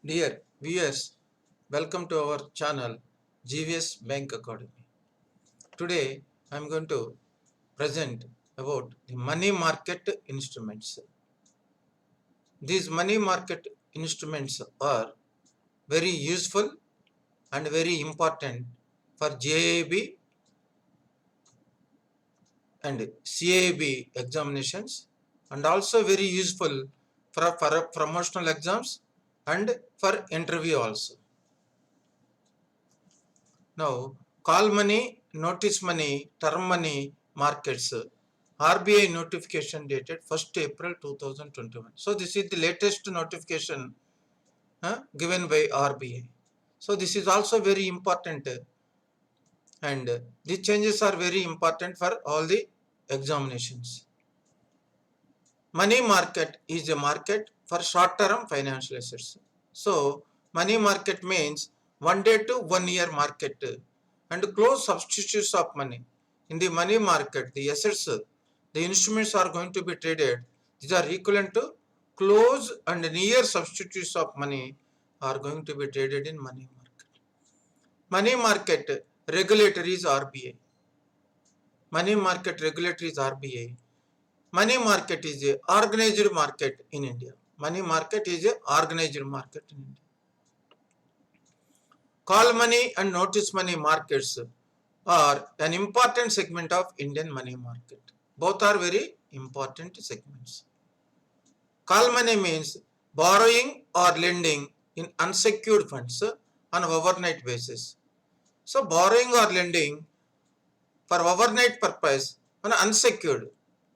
Dear viewers, welcome to our channel GVS Bank Academy. Today I am going to present about the money market instruments. These money market instruments are very useful and very important for JAB and CAB examinations, and also very useful for promotional exams and for interview also. Now, call money, notice money, term money markets, RBI notification dated 1st April 2021. So, this is the latest notification given by RBI. So, this is also very important and these changes are very important for all the examinations. Money market is a market for short-term financial assets. So, money market means 1 day to 1 year market and close substitutes of money. In the money market, the assets, the instruments are going to be traded. These are equivalent to close and near substitutes of money are going to be traded in money market. Money market regulator is RBI. Money market regulator is RBI. Money market is a organized market in India. Money market is a organized market in India. Call money and notice money markets are an important segment of Indian money market. Both are very important segments. Call money means borrowing or lending in unsecured funds on overnight basis. So borrowing or lending for overnight purpose on unsecured.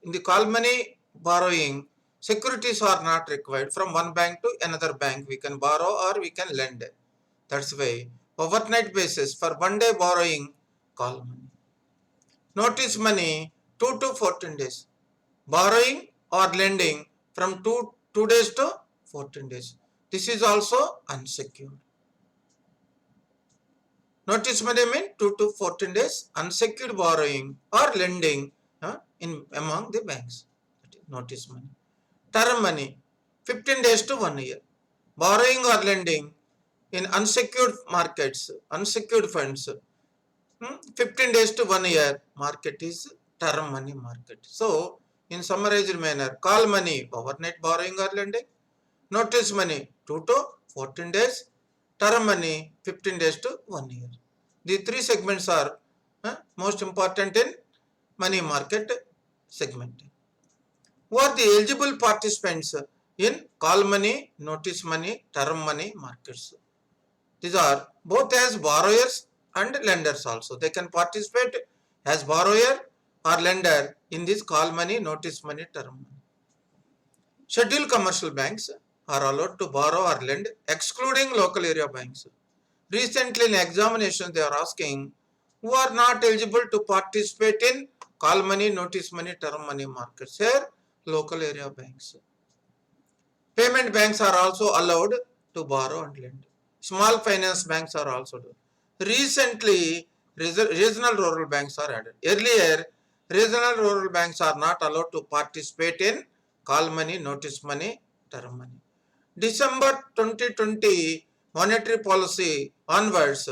In the call money borrowing, securities are not required. From one bank to another bank we can borrow or we can lend. That's why overnight basis for 1 day borrowing, call money. Notice money 2 to 14 days. Borrowing or lending from 2 days to 14 days. This is also unsecured. Notice money means 2 to 14 days unsecured borrowing or lending in among the banks. That is notice money. Term money 15 days to 1 year. Borrowing or lending in unsecured markets, unsecured funds, 15 days to 1 year market is term money market. So, in summarized manner, call money, overnight borrowing or lending, notice money, 2 to 14 days, term money, 15 days to 1 year. The three segments are most important in money market segment. Who are the eligible participants in call money, notice money, term money markets? These are both as borrowers and lenders also. They can participate as borrower or lender in this call money, notice money, term money. Scheduled commercial banks are allowed to borrow or lend, excluding local area banks. Recently in examination they are asking who are not eligible to participate in call money, notice money, term money markets. Here local area banks. Payment banks are also allowed to borrow and lend. Small finance banks are also done. Recently, regional rural banks are added. Earlier, regional rural banks are not allowed to participate in call money, notice money, term money. December 2020 monetary policy onwards,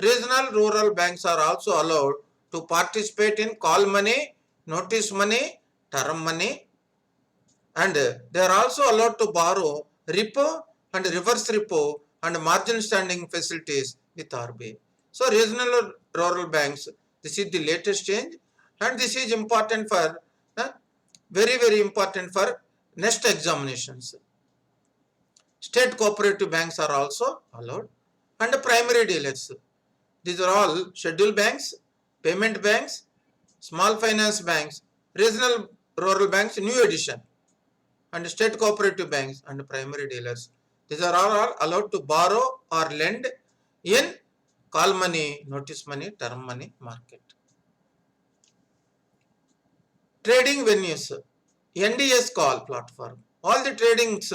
regional rural banks are also allowed to participate in call money, notice money, term money, and they are also allowed to borrow repo and reverse repo and margin standing facilities with RBI. So regional rural banks, this is the latest change and this is important for very important for next examinations. State cooperative banks are also allowed and primary dealers. These are all scheduled banks, payment banks, small finance banks, regional rural banks, new edition, and state cooperative banks and primary dealers. These are all allowed to borrow or lend in call money, notice money, term money market. Trading venues, NDS call platform. All the tradings,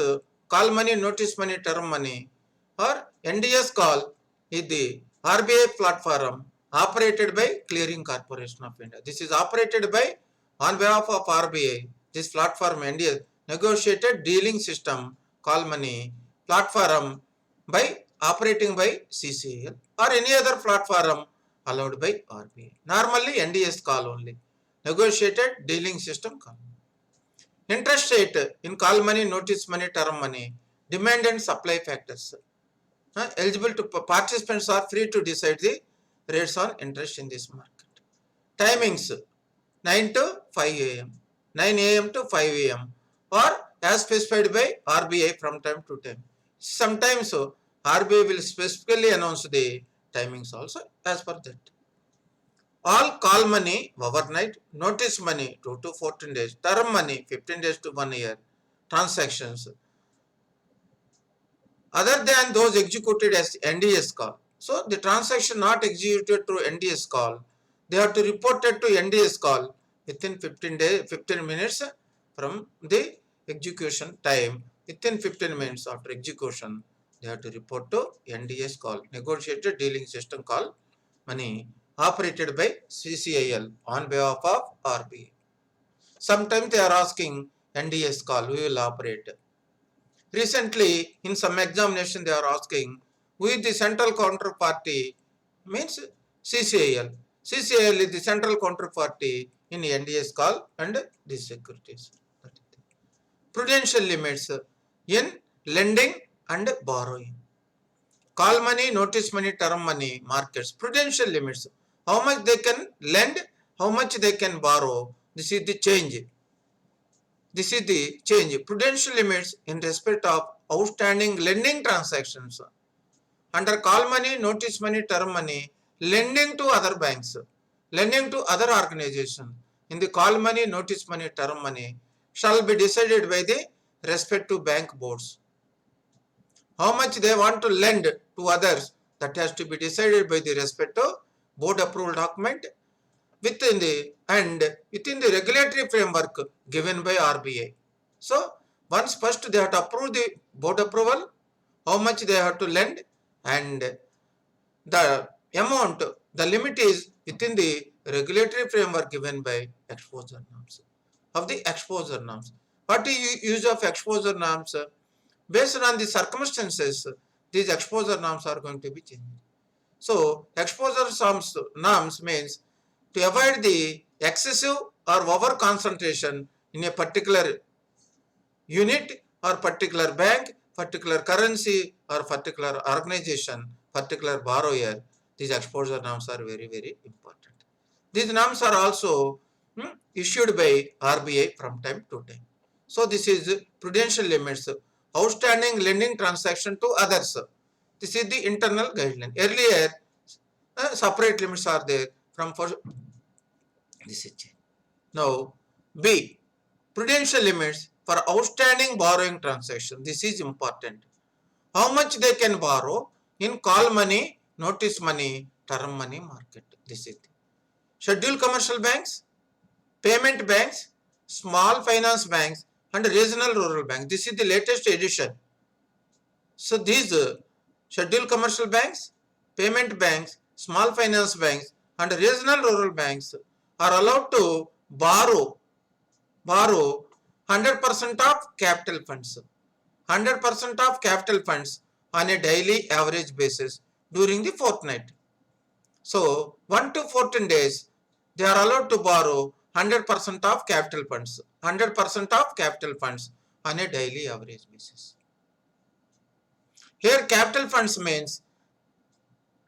call money, notice money, term money or NDS call is the RBI platform operated by Clearing Corporation of India. This is operated by on behalf of RBI. This platform NDS negotiated dealing system call money platform by operating by CCAL or any other platform allowed by RBI. Normally NDS call only, negotiated dealing system call. Interest rate in call money, notice money, term money, demand and supply factors. Eligible to participants are free to decide the rates on interest in this market. Timings 9 to 5 a.m., 9 a.m. to 5 a.m. or as specified by RBI from time to time. Sometimes RBI will specifically announce the timings also as per that. All call money overnight, notice money 2 to 14 days, term money 15 days to 1 year transactions other than those executed as NDS call. So the transaction not executed through NDS call, they have to report it to NDS call within 15 minutes from the execution time. Within 15 minutes after execution, they have to report to NDS call, negotiated dealing system call money operated by CCIL on behalf of RBI. Sometimes they are asking NDS call, we will operate. Recently, in some examination, they are asking who is the central counterparty, means CCIL. CCIL is the central counterparty in NDS call and these securities. Prudential limits in lending and borrowing. Call money, notice money, term money, markets, prudential limits. How much they can lend, how much they can borrow. This is the change. This is the change. Prudential limits in respect of outstanding lending transactions. Under call money, notice money, term money, lending to other banks, lending to other organizations. In the call money, notice money, term money shall be decided by the respective bank boards. How much they want to lend to others, that has to be decided by the respective board approval document within the regulatory framework given by RBI. So once first they have to approve the board approval, how much they have to lend, and the amount, the limit is within the regulatory framework given by exposure norms. Of the exposure norms, what is use of exposure norms? Based on the circumstances, these exposure norms are going to be changed. So exposure norms means to avoid the excessive or over concentration in a particular unit or particular bank, particular currency or particular organization, particular borrower. These exposure norms are very, very important. These norms are also issued by RBI from time to time. So this is prudential limits, outstanding lending transaction to others. This is the internal guideline. Earlier, separate limits are there from for this is change. Now, B, prudential limits for outstanding borrowing transaction. This is important. How much they can borrow in call money, notice money, term money market. This is scheduled commercial banks, payment banks, small finance banks, and regional rural banks. This is the latest edition. So these scheduled commercial banks, payment banks, small finance banks, and regional rural banks are allowed to borrow 100% of capital funds. 100% of capital funds on a daily average basis during the fortnight. So 1 to 14 days, they are allowed to borrow 100% of capital funds. 100% of capital funds on a daily average basis. Here capital funds means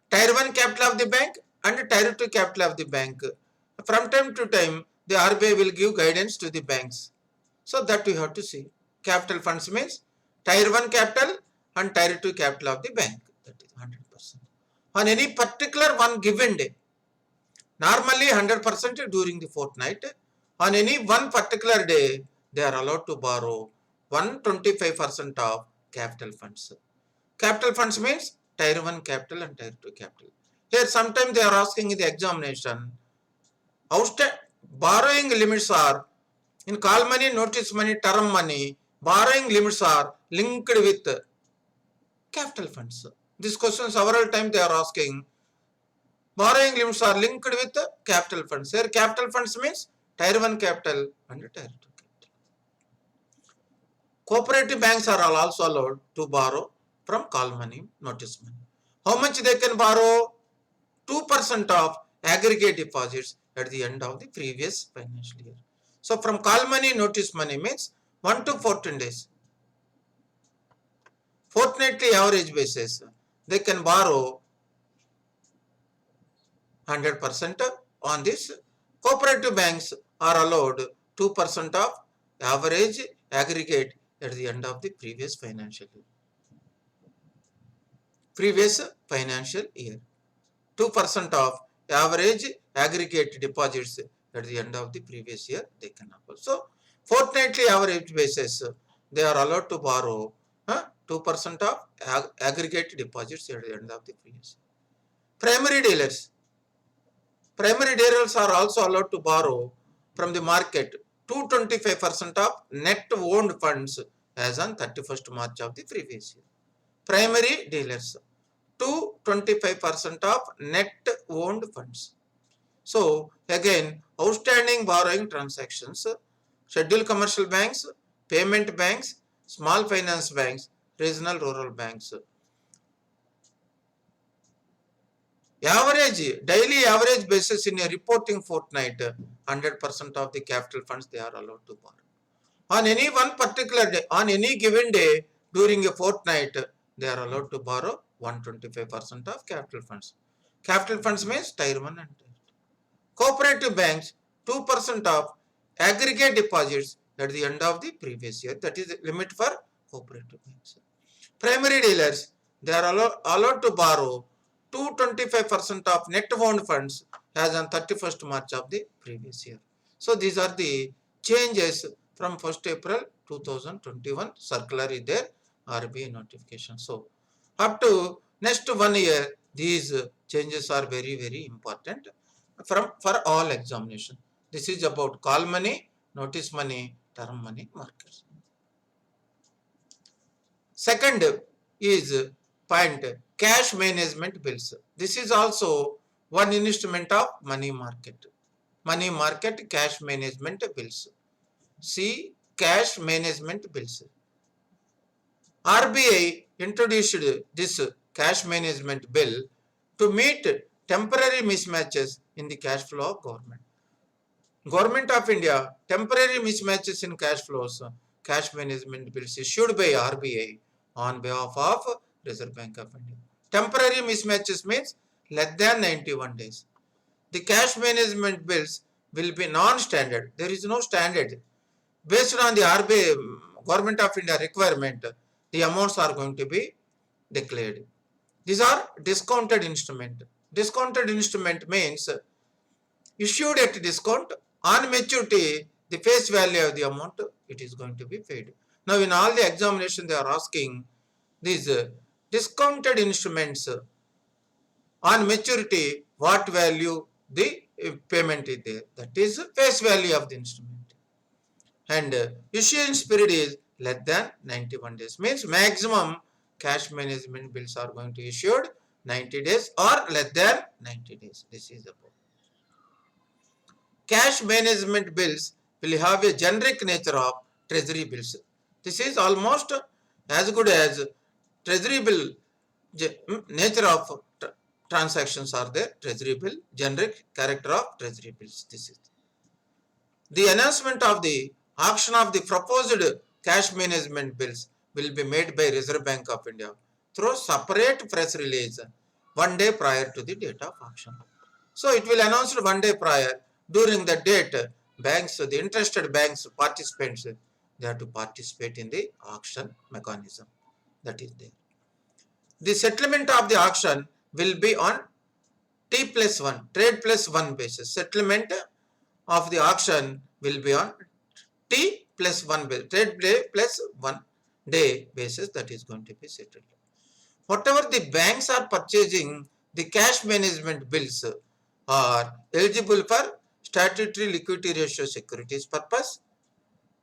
tier 1 capital of the bank and tier 2 capital of the bank. From time to time, the RBI will give guidance to the banks. So that we have to see. Capital funds means tier 1 capital and tier 2 capital of the bank. That is 100%. On any particular one given day. Normally 100% during the fortnight. On any one particular day, they are allowed to borrow 125% of capital funds. Capital funds means tier 1 capital and tier 2 capital. Here sometimes they are asking in the examination, borrowing limits are in call money, notice money, term money, borrowing limits are linked with capital funds. This question several times they are asking. Borrowing limits are linked with capital funds. Here capital funds means tier 1 capital and tier 2 capital. Cooperative banks are also allowed to borrow from call money, notice money. How much they can borrow? 2% of aggregate deposits at the end of the previous financial year. So from call money, notice money means 1 to 14 days. Fortnightly average basis, they can borrow 100% on this. Cooperative banks are allowed 2% of average aggregate at the end of the previous financial year. 2% of average aggregate deposits at the end of the previous year they can offer. So fortnightly average basis, they are allowed to borrow 2% of aggregate deposits at the end of the previous year. Primary dealers are also allowed to borrow from the market 225% of net owned funds as on 31st March of the previous year. Primary dealers, 225% of net owned funds. So again, outstanding borrowing transactions, scheduled commercial banks, payment banks, small finance banks, regional rural banks. Daily average basis in a reporting fortnight, 100% of the capital funds they are allowed to borrow. On any one particular day, on any given day during a fortnight, they are allowed to borrow 125% of capital funds. Capital funds means tier 1 and tier 2. Cooperative banks, 2% of aggregate deposits at the end of the previous year. That is the limit for cooperative banks. Primary dealers, they are allowed to borrow 225% of net owned funds as on 31st March of the previous year. So these are the changes from 1st April 2021 circular is there, RBI notification. So up to next 1 year, these changes are very, very important for all examination. This is about call money, notice money, term money markets. Second is point cash management bills. This is also one instrument of money market. Money market cash management bills. See cash management bills. RBI introduced this cash management bill to meet temporary mismatches in the cash flow of government. Government of India, temporary mismatches in cash flows, cash management bills issued by RBI on behalf of Reserve Bank of India. Temporary mismatches means less than 91 days. The cash management bills will be non-standard. There is no standard. Based on the RBI, Government of India requirement, the amounts are going to be declared. These are discounted instrument. Discounted instrument means issued at discount, on maturity, the face value of the amount, it is going to be paid. Now in all the examination they are asking these discounted instruments on maturity, what value the payment is there, that is face value of the instrument. And issuance period is less than 91 days, means maximum cash management bills are going to issued 90 days or less than 90 days. This is about. Cash management bills will have a generic nature of treasury bills. This is almost as good as treasury bill. Nature of transactions are there. Treasury bill, generic character of treasury bills. This is the announcement of the auction of the proposed cash management bills will be made by Reserve Bank of India through separate press release 1 day prior to the date of auction. So it will announce 1 day prior. During the date, banks, the interested banks, participants, they have to participate in the auction mechanism. That is there. The settlement of the auction will be on T+1, trade plus 1 basis. Settlement of the auction will be on T+1 basis, trade day plus 1 day basis, that is going to be settled. Whatever the banks are purchasing, the cash management bills are eligible for statutory liquidity ratio securities purpose,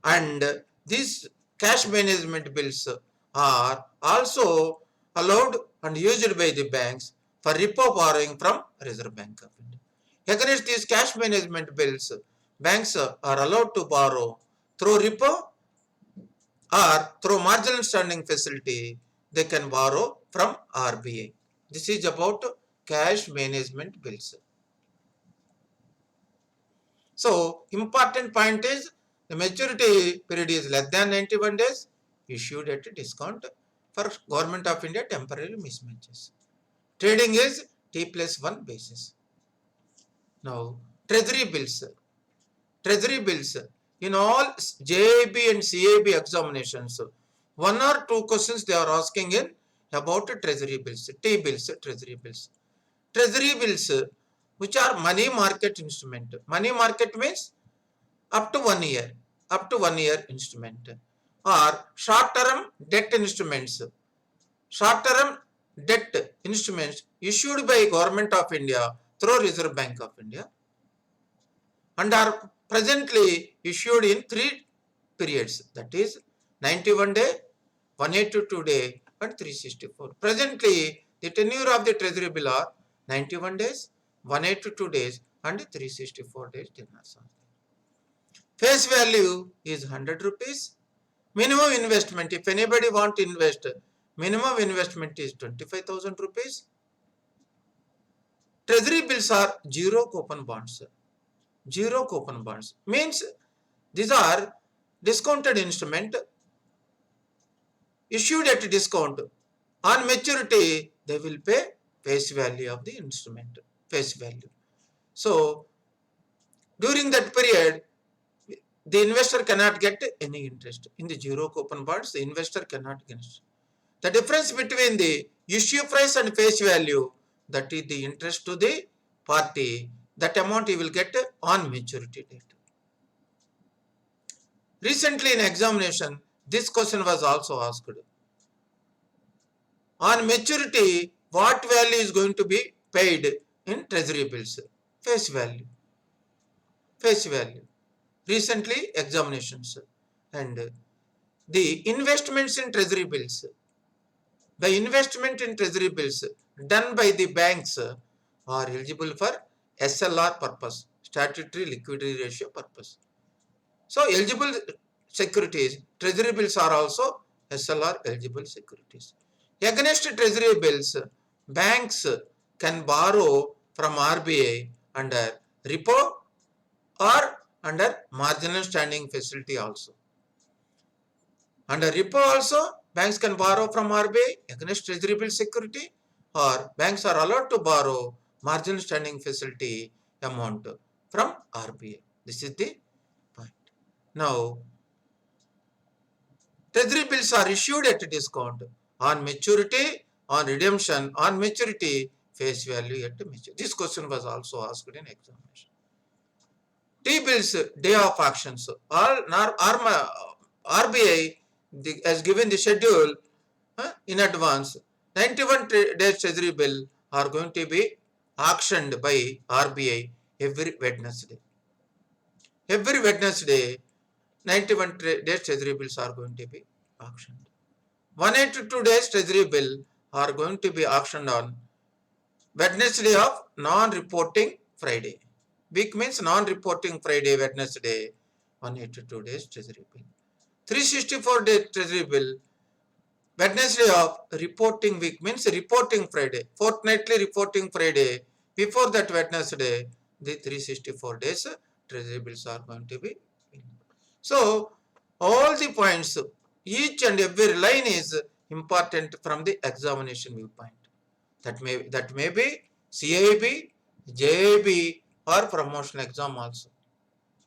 and these cash management bills are also allowed and used by the banks for repo borrowing from Reserve Bank of India. Against these cash management bills, banks are allowed to borrow through repo or through marginal standing facility. they can borrow from RBI. This is about cash management bills. So important point is the maturity period is less than 91 days, issued at a discount for Government of India temporary mismatches. Trading is T+1 basis. Now treasury bills. Treasury bills in all JAB and CAB examinations, one or two questions they are asking in about treasury bills, T bills, treasury bills. Treasury bills which are money market instrument. Money market means up to 1 year, instrument, or short term debt instruments. Short term debt instruments issued by Government of India through Reserve Bank of India and are presently issued in 3 periods, that is 91 day, 182 day and 364. Presently the tenure of the treasury bill are 91 days, 182 days and 364 days tenures. Face value is 100 rupees. Minimum investment, if anybody want to invest, minimum investment is 25,000 rupees. Treasury bills are zero coupon bonds. Zero coupon bonds means these are discounted instrument issued at discount. On maturity, they will pay face value of the instrument, face value. So during that period, the investor cannot get any interest. In the zero coupon bonds, the investor cannot get interest. The difference between the issue price and face value, that is the interest to the party, that amount he will get on maturity date. Recently in examination, this question was also asked. On maturity, what value is going to be paid in treasury bills? Face value. Face value. Recently examinations. And the investments in treasury bills. The investment in treasury bills done by the banks are eligible for SLR purpose, statutory liquidity ratio purpose. So eligible securities, treasury bills are also SLR eligible securities. Against treasury bills, banks can borrow from RBI under repo or under marginal standing facility also. Under repo also, banks can borrow from RBI against treasury bill security, or banks are allowed to borrow marginal standing facility amount from RBI. This is the point. Now, treasury bills are issued at a discount on maturity, on redemption, on maturity, face value at maturity. This question was also asked in examination. T-bills, day of actions. RBI has given the schedule in advance. 91 days treasury bill are going to be auctioned by RBI every Wednesday. Every Wednesday, 91 days treasury bills are going to be auctioned. 182 days treasury bill are going to be auctioned on Wednesday of non-reporting Friday. Week means non-reporting Friday, Wednesday, 182 days treasury bill. 364 days treasury bill, Wednesday of reporting week means reporting Friday, fortnightly reporting Friday. Before that Wednesday, the 364 days treasury bills are going to be. So all the points, each and every line is important from the examination viewpoint. That may be CAB, JAB or promotional exam also.